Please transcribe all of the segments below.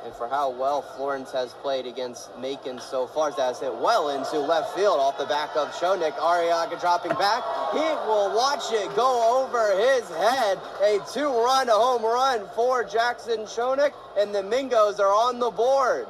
And for how well Florence has played against Macon so far, that's hit well into left field off the back of Chonik. Arriaga dropping back. He will watch it go over his head. A 2-run home run for Jackson Chonik, and the Mingos are on the board.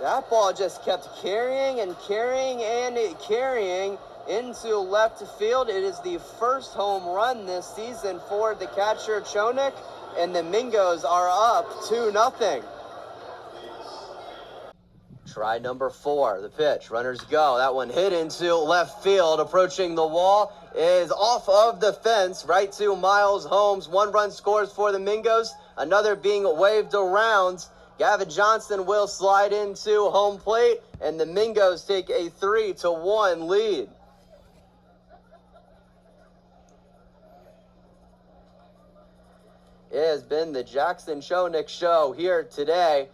That ball just kept carrying and carrying and carrying into left field. It is the first home run this season for the catcher Chonik, and the Mingos are up 2-0. Try number 4, the pitch, runners go. That one hit into left field, approaching the wall, is off of the fence, right to Miles Holmes. 1 run scores for the Mingos, another being waved around. Gavin Johnson will slide into home plate, and the Mingos take a 3-1 lead. It has been the Jackson Chonik show here today.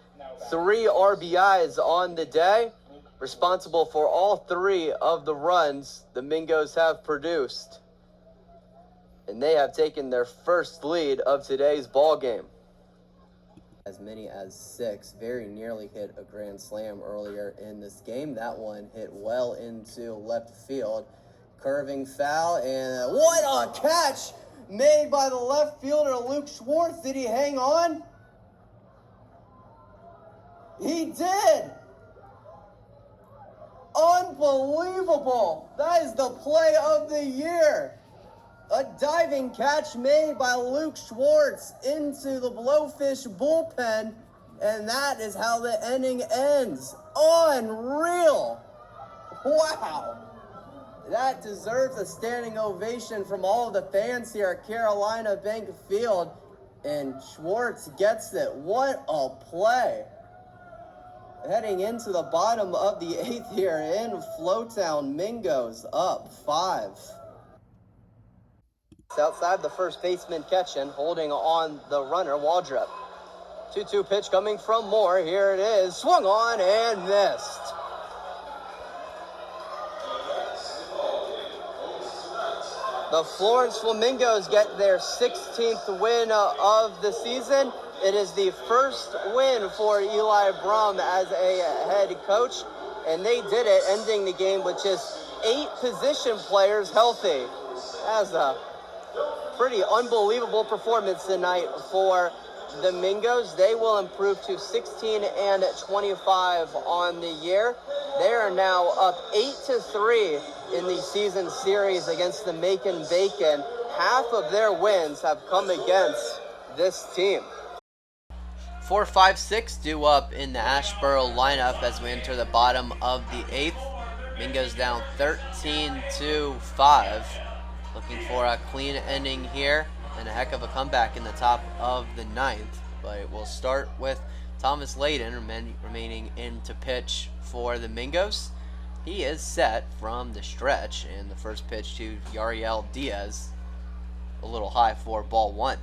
3 RBIs on the day, responsible for all 3 of the runs the Mingos have produced. And they have taken their first lead of today's ball game. As many as 6 very nearly hit a grand slam earlier in this game. That one hit well into left field. Curving foul, and what a catch made by the left fielder Luke Schwartz. Did he hang on? He did! Unbelievable! That is the play of the year. A diving catch made by Luke Schwartz into the Blowfish bullpen, and that is how the inning ends. Unreal! Wow! That deserves a standing ovation from all of the fans here at Carolina Bank Field, and Schwartz gets it. What a play! Heading into the bottom of the 8th here in Flowtown, Mingos up 5. It's outside the first baseman catching, holding on the runner, Waldrop. 2-2 pitch coming from Moore. Here it is. Swung on and missed. The Florence Flamingos get their 16th win of the season. It is the first win for Eli Brum as a head coach, and they did it, ending the game with just 8 position players healthy. That's a pretty unbelievable performance tonight for the Mingos. They will improve to 16-25 on the year. They are now up 8-3 in the season series against the Macon Bacon. Half of their wins have come against this team. 4, 5, 6 due up in the Asheboro lineup as we enter the bottom of the 8th. Mingos down 13-5. Looking for a clean ending here and a heck of a comeback in the top of the 9th. But we'll start with Thomas Layden remaining in to pitch for the Mingos. He is set from the stretch, and the first pitch to Yariel Diaz, a little high for ball 1.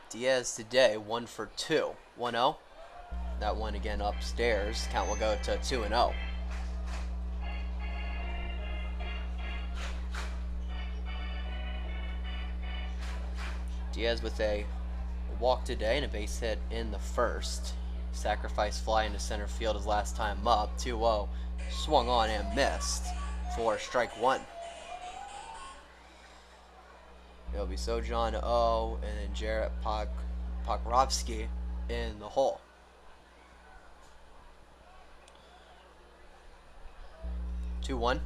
Diaz today 1 for 2, 1-0. That one again upstairs. Count will go to 2-0. Diaz with a walk today and a base hit in the first. Sacrifice fly into center field his last time up. 2-0. Swung on and missed for strike 1. It'll be Sojan O and then Jarrett Pokrovsky in the hole. 2-1.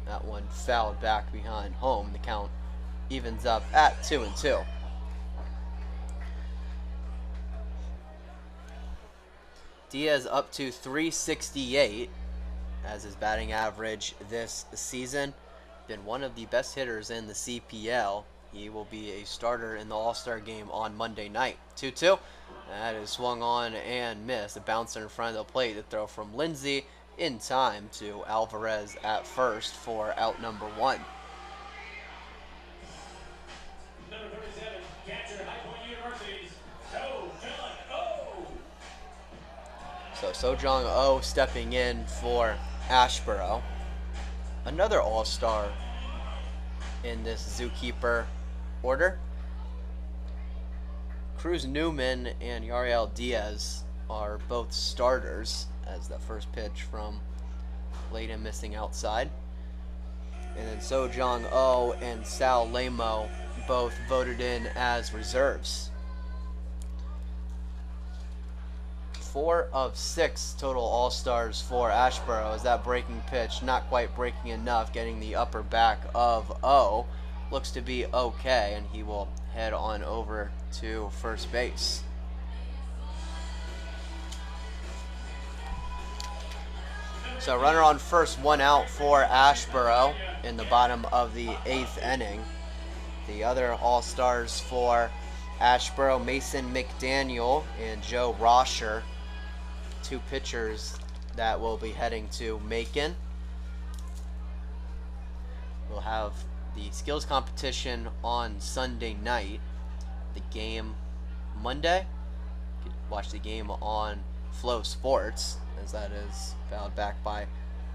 That one fouled back behind home. The count evens up at 2-2. Diaz up to 368 as his batting average this season. Been one of the best hitters in the CPL. He will be a starter in the All-Star game on Monday night. 2-2. That is swung on and missed. A bouncer in front of the plate. The throw from Lindsay in time to Alvarez at first for out number 1. Number 37, catcher, High Point University's Joe John O. So Sojong Oh stepping in for Ashboro. Another all-star in this Zookeeper order. Cruz Newman and Yariel Diaz are both starters as the first pitch from Layden missing outside. And then Sojong Oh and Sal Lamo both voted in as reserves. 4 of 6 total all-stars for Ashboro as that breaking pitch not quite breaking enough, getting the upper back of O. Looks to be okay, and he will head on over to first base. So runner on first, 1 out for Ashboro in the bottom of the 8th inning. The other all-stars for Ashboro, Mason McDaniel and Joe Rosher, 2 pitchers that will be heading to Macon. We'll have the skills competition on Sunday night. The game Monday. You can watch the game on Flow Sports, as that is fouled back by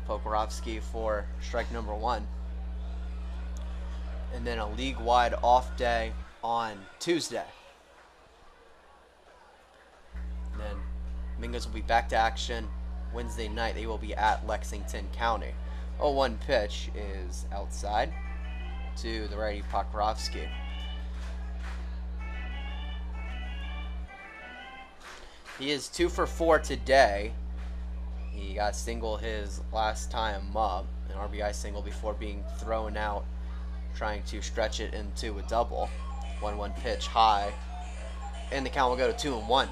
Pokorovsky for strike number 1. And then a league-wide off day on Tuesday. And then Flamingos will be back to action Wednesday night. They will be at Lexington County. 0-1 pitch is outside to the righty Pokorovsky. He is 2 for 4 today. He got a single his last time up, an RBI single before being thrown out, trying to stretch it into a double. 1-1 pitch high, and the count will go to 2-1.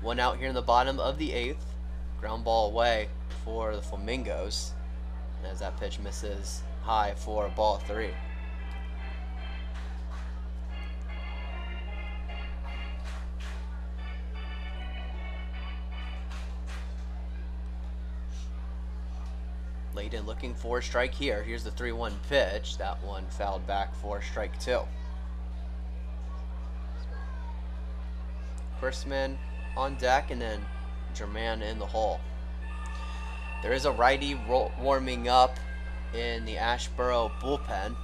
One out here in the bottom of the 8th. Ground ball away for the Flamingos, as that pitch misses high for ball 3. Layden looking for a strike here. Here's the 3-1 pitch. That one fouled back for strike 2. Chrisman on deck, and then German in the hole. There is a righty warming up in the Ashboro bullpen.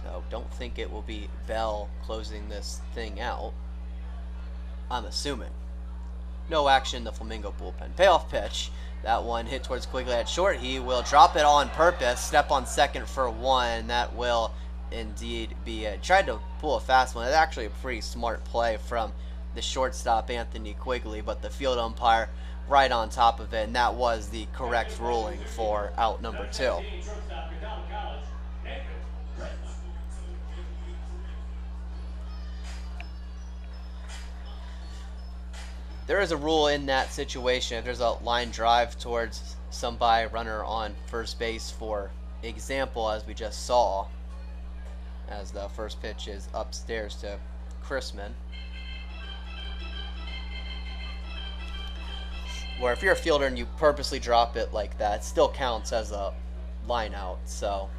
So don't think it will be Bell closing this thing out, I'm assuming. No action in the Flamingo bullpen. Payoff pitch. That one hit towards Quigley at short. He will drop it on purpose. Step on second for 1. That will indeed be it. Tried to pull a fast one. It's actually a pretty smart play from the shortstop, Anthony Quigley, but the field umpire right on top of it, and that was the correct ruling for out number 2. There is a rule in that situation. If there's a line drive towards somebody, runner on first base, for example, as we just saw, as the first pitch is upstairs to Chrisman, where if you're a fielder and you purposely drop it like that, it still counts as a line out. So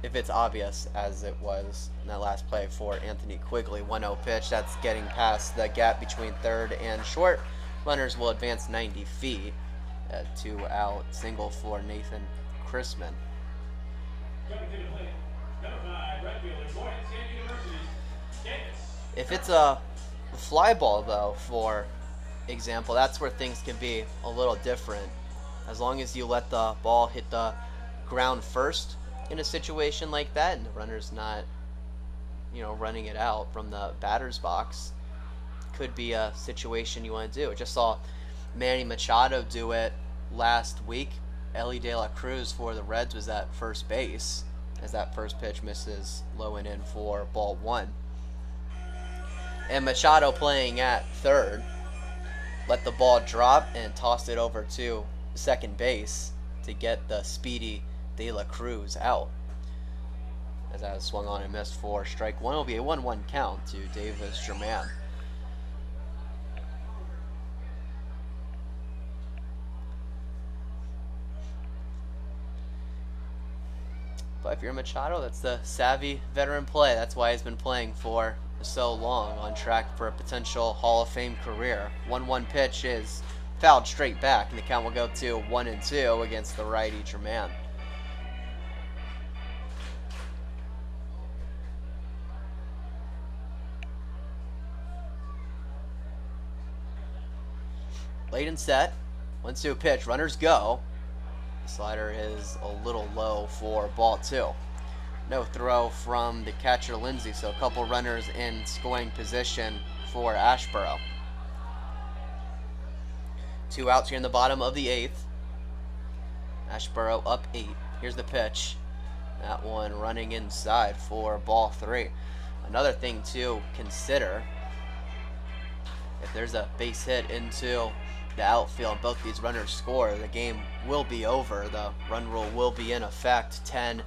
if it's obvious, as it was in that last play for Anthony Quigley, 1-0 pitch, that's getting past the gap between third and short. Runners will advance 90 feet. 2 out, single for Nathan Chrisman. If it's a fly ball, though, for example, that's where things can be a little different. As long as you let the ball hit the ground first in a situation like that, and the runner's not, running it out from the batter's box, could be a situation you want to do. I just saw Manny Machado do it last week. Ellie De La Cruz for the Reds was at first base, as that first pitch misses low and in for ball 1. And Machado, playing at third, let the ball drop and tossed it over to second base to get the speedy De La Cruz out. As that swung on and missed for strike 1, will be a 1-1 count to Davis German. But if you're Machado, that's the savvy veteran play. That's why he's been playing for so long, on track for a potential Hall of Fame career. 1-1 pitch is fouled straight back, and the count will go to 1-2 against the righty German. Late and set. 1-2 pitch. Runners go. The slider is a little low for ball 2. No throw from the catcher Lindsay, so a couple runners in scoring position for Ashboro. 2 outs here in the bottom of the 8th. Ashboro up 8. Here's the pitch. That one running inside for ball 3. Another thing to consider, if there's a base hit into the outfield and both these runners score, the game will be over. The run rule will be in effect 10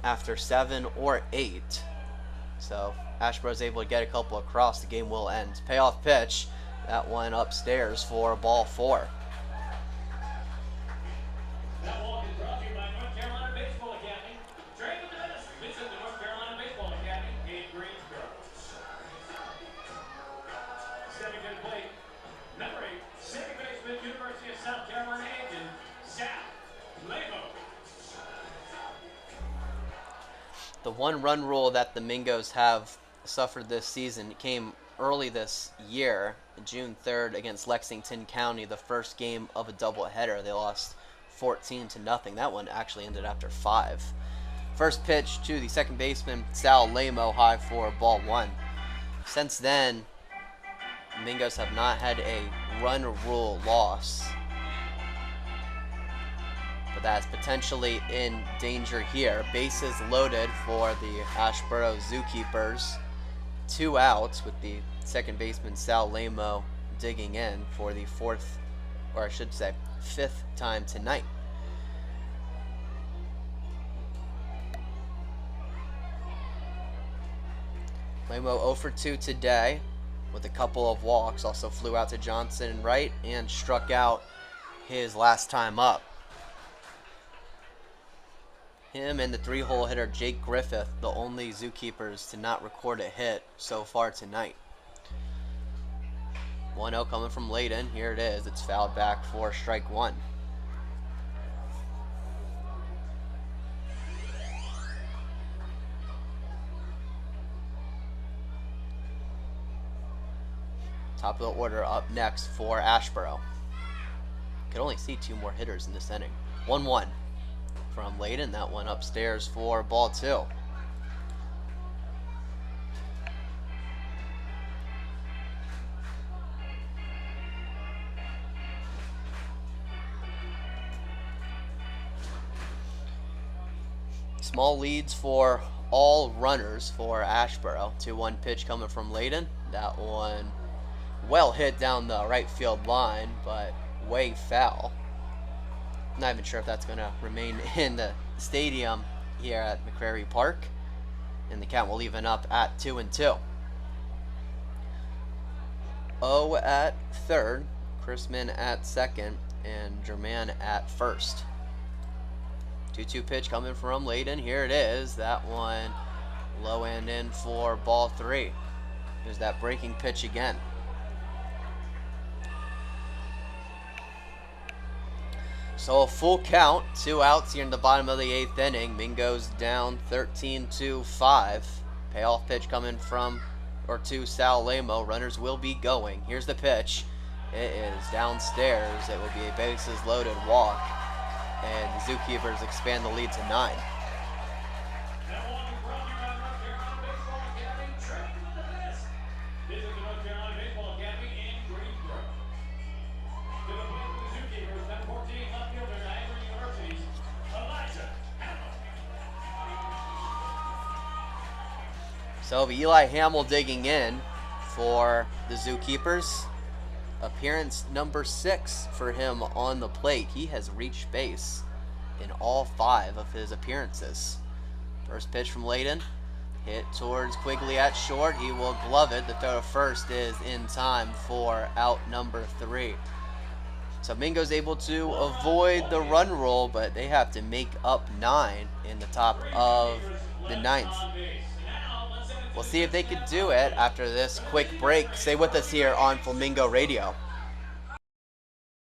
after 7 or 8. So Ashboro's able to get a couple across, the game will end. Payoff pitch, that one upstairs for ball 4. That walk is brought to you by North Carolina Baseball Academy. Train with the best. Visit the North Carolina Baseball Academy in Greensboro. Stepping to the plate, number 8, second baseman, University of South Carolina agent, Sal Lamo. The one run rule that the Mingos have suffered this season came early this year, June 3rd against Lexington County, the first game of a doubleheader. They lost 14-0. That one actually ended after 5. First pitch to the second baseman, Sal Lamo, high for ball 1. Since then, Mingos have not had a run rule loss, but that's potentially in danger here. Bases loaded for the Ashboro Zookeepers. 2 outs with the second baseman Sal Lamo digging in for the 4th, or I should say 5th time tonight. Lamo 0 for 2 today with a couple of walks. Also flew out to Johnson and right and struck out his last time up. Him and the 3-hole hitter Jake Griffith, the only Zookeepers to not record a hit so far tonight. 1-0 coming from Layden. Here it is. It's fouled back for strike 1. Top of the order up next for Ashboro. Could only see 2 more hitters in this inning. 1-1 from Layden. That one upstairs for ball 2. Small leads for all runners for Ashboro. 2-1 pitch coming from Layden. That one well hit down the right field line, but way foul. Not even sure if that's going to remain in the stadium here at McCrary Park. And the count will even up at 2-2. 0 at third, Chrisman at second, and German at first. 2-2 pitch coming from Layden. Here it is. That one low and in for ball 3. There's that breaking pitch again. So a full count, 2 outs here in the bottom of the 8th inning. Mingos down 13-5. Payoff pitch coming from, or to Sal Lamo. Runners will be going. Here's the pitch. It is downstairs. It will be a bases loaded walk. And the Zookeepers expand the lead to 9. That walk is brought to you by North Carolina Baseball Academy. Train with the best. Visit the North Carolina Baseball Academy in Greensboro. To the plate for the Zookeepers, number 14, left fielder, Niagara University's Elijah Hamill. So Eli Hamill digging in for the Zookeepers. Appearance number 6 for him on the plate. He has reached base in all 5 of his appearances. First pitch from Layden. Hit towards Quigley at short. He will glove it. The throw to first is in time for out number 3. Flamingos able to avoid the run rule, but they have to make up 9 in the top of the 9th. We'll see if they could do it after this quick break. Stay with us here on Flamingo Radio.